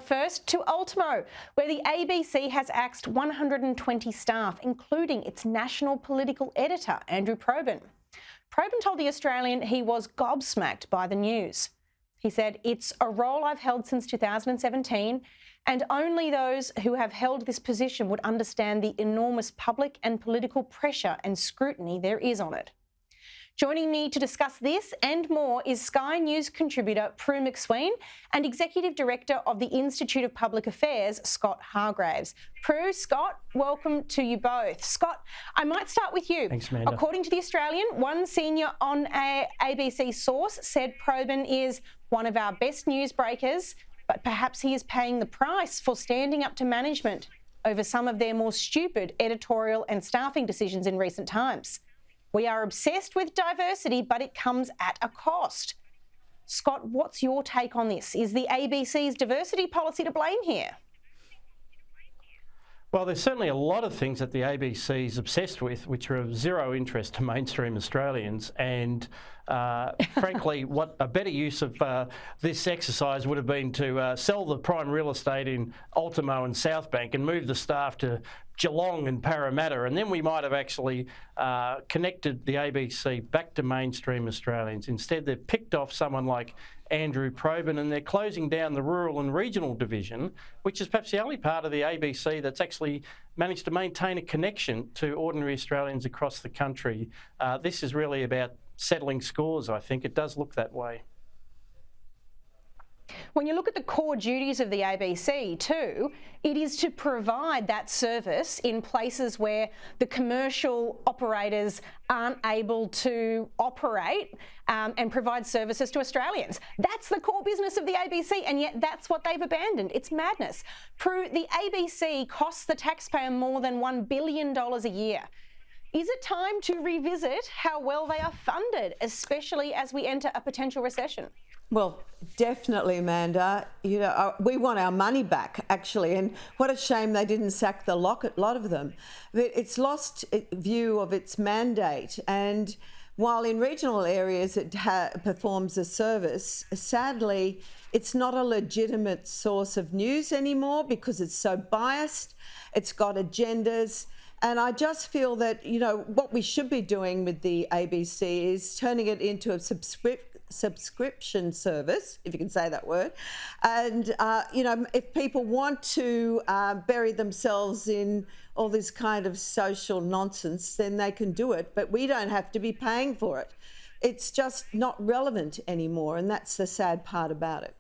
But first, to Ultimo, where the ABC has axed 120 staff, including its national political editor, Andrew Probyn. Probyn told The Australian he was gobsmacked by the news. He said, "It's a role I've held since 2017, and only those who have held this position would understand the enormous public and political pressure and scrutiny there is on it." Joining me to discuss this and more is Sky News contributor Prue MacSween and Executive Director of the Institute of Public Affairs, Scott Hargraves. Prue, Scott, welcome to you both. Scott, I might start with you. Thanks, Amanda. According to The Australian, one senior on a ABC source said Probyn is one of our best newsbreakers, but perhaps he is paying the price for standing up to management over some of their more stupid editorial and staffing decisions in recent times. We are obsessed with diversity, but it comes at a cost. Scott, what's your take on this? Is the ABC's diversity policy to blame here? Well, there's certainly a lot of things that the ABC is obsessed with, which are of zero interest to mainstream Australians. And frankly, what a better use of this exercise would have been to sell the prime real estate in Ultimo and Southbank and move the staff to Geelong and Parramatta, and then we might have actually connected the ABC back to mainstream Australians. Instead, they've picked off someone like Andrew Probyn, and they're closing down the rural and regional division, which is perhaps the only part of the ABC that's actually managed to maintain a connection to ordinary Australians across the country. This is really about settling scores, I think. It does look that way. When you look at the core duties of the ABC too, it is to provide that service in places where the commercial operators aren't able to operate and provide services to Australians. That's the core business of the ABC, and yet that's what they've abandoned. It's madness. Prue, the ABC costs the taxpayer more than $1 billion a year. Is it time to revisit how well they are funded, especially as we enter a potential recession? Well, definitely, Amanda. You know, we want our money back, actually, and what a shame they didn't sack the lot of them. It's lost view of its mandate, and while in regional areas it performs a service, sadly, it's not a legitimate source of news anymore because it's so biased, it's got agendas. And I just feel that, you know, what we should be doing with the ABC is turning it into a subscription service, if you can say that word. And, you know, if people want to bury themselves in all this kind of social nonsense, then they can do it, but we don't have to be paying for it. It's just not relevant anymore, and that's the sad part about it.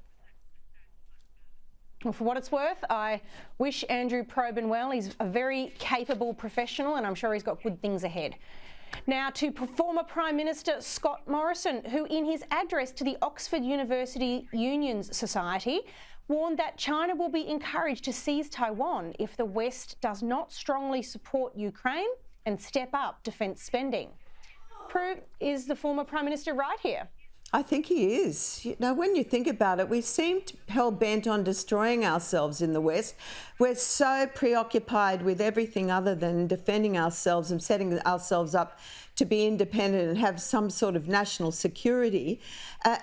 Well, for what it's worth, I wish Andrew Probyn well. He's a very capable professional, and I'm sure he's got good things ahead. Now to former Prime Minister Scott Morrison, who in his address to the Oxford University Unions Society warned that China will be encouraged to seize Taiwan if the West does not strongly support Ukraine and step up defence spending. Prue, is the former Prime Minister right here? I think he is. You know, when you think about it, we seem hell-bent on destroying ourselves in the West. We're so preoccupied with everything other than defending ourselves and setting ourselves up to be independent and have some sort of national security.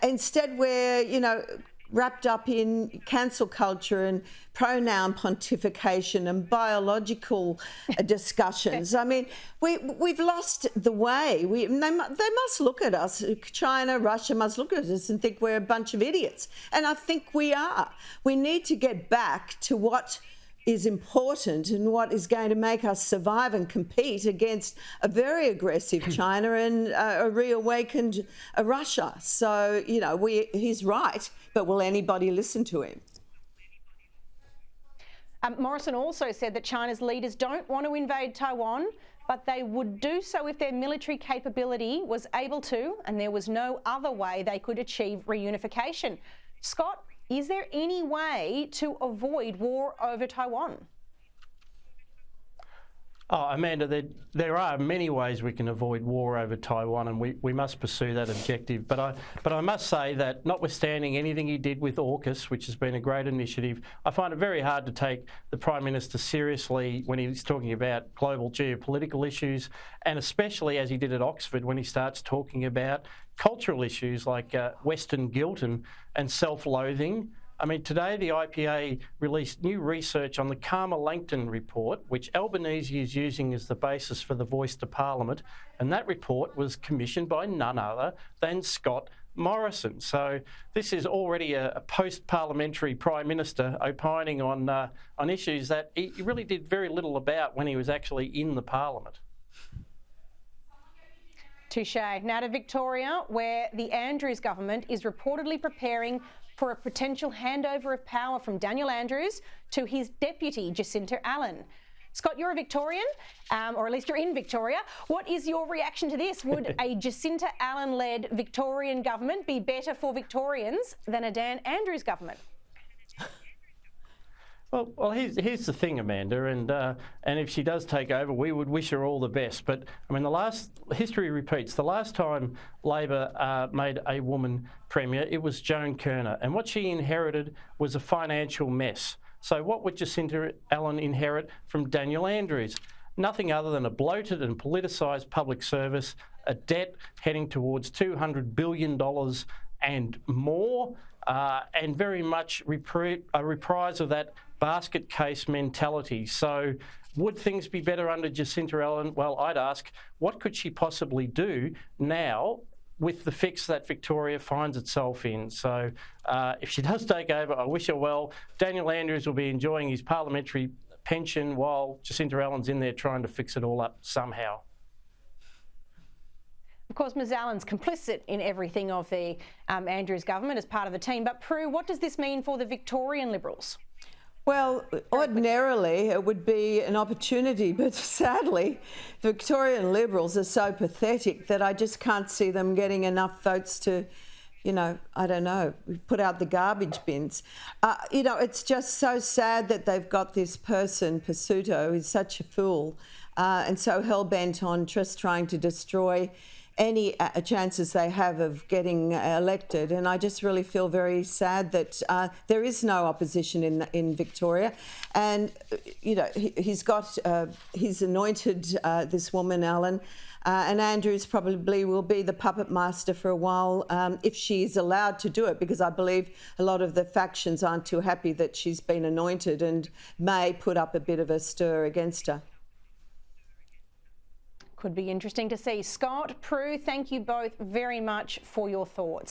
Instead, we're, you know, wrapped up in cancel culture and pronoun pontification and biological discussions. I mean, we've lost the way. They must look at us. China, Russia must look at us and think we're a bunch of idiots. And I think we are. We need to get back to what is important and what is going to make us survive and compete against a very aggressive China and a reawakened Russia. So, you know, he's right, but will anybody listen to him? Morrison also said that China's leaders don't want to invade Taiwan, but they would do so if their military capability was able to, and there was no other way they could achieve reunification. Scott, is there any way to avoid war over Taiwan? Oh, Amanda, there are many ways we can avoid war over Taiwan, and we must pursue that objective. But I must say that notwithstanding anything he did with AUKUS, which has been a great initiative, I find it very hard to take the Prime Minister seriously when he's talking about global geopolitical issues, and especially as he did at Oxford when he starts talking about cultural issues like Western guilt and self-loathing. I mean, today the IPA released new research on the Karma-Langton report, which Albanese is using as the basis for the Voice to Parliament, and that report was commissioned by none other than Scott Morrison. So this is already a post-parliamentary Prime Minister opining on issues that he really did very little about when he was actually in the Parliament. Touche. Now to Victoria, where the Andrews government is reportedly preparing for a potential handover of power from Daniel Andrews to his deputy, Jacinta Allan. Scott, you're a Victorian, or at least you're in Victoria. What is your reaction to this? Would a Jacinta Allan-led Victorian government be better for Victorians than a Dan Andrews government? Well, here's the thing, Amanda, and if she does take over, we would wish her all the best. But I mean, history repeats. The last time Labor made a woman premier, it was Joan Kerner, and what she inherited was a financial mess. So what would Jacinta Allan inherit from Daniel Andrews? Nothing other than a bloated and politicised public service, a debt heading towards $200 billion and more, and very much a reprise of that basket case mentality. So would things be better under Jacinta Allan? Well, I'd ask, what could she possibly do now with the fix that Victoria finds itself in? So if she does take over, I wish her well. Daniel Andrews will be enjoying his parliamentary pension while Jacinta Allan's in there trying to fix it all up somehow. Of course, Ms Allan's complicit in everything of the Andrews government as part of the team. But Prue, what does this mean for the Victorian Liberals? Well, ordinarily it would be an opportunity, but sadly, Victorian Liberals are so pathetic that I just can't see them getting enough votes to, I don't know, put out the garbage bins. It's just so sad that they've got this person, Pasuto, who's such a fool, and so hell-bent on just trying to destroy any chances they have of getting elected. And I just really feel very sad that there is no opposition in Victoria. And, he's anointed this woman, Allan, and Andrews probably will be the puppet master for a while if she's allowed to do it, because I believe a lot of the factions aren't too happy that she's been anointed and may put up a bit of a stir against her. Could be interesting to see. Scott, Prue, thank you both very much for your thoughts.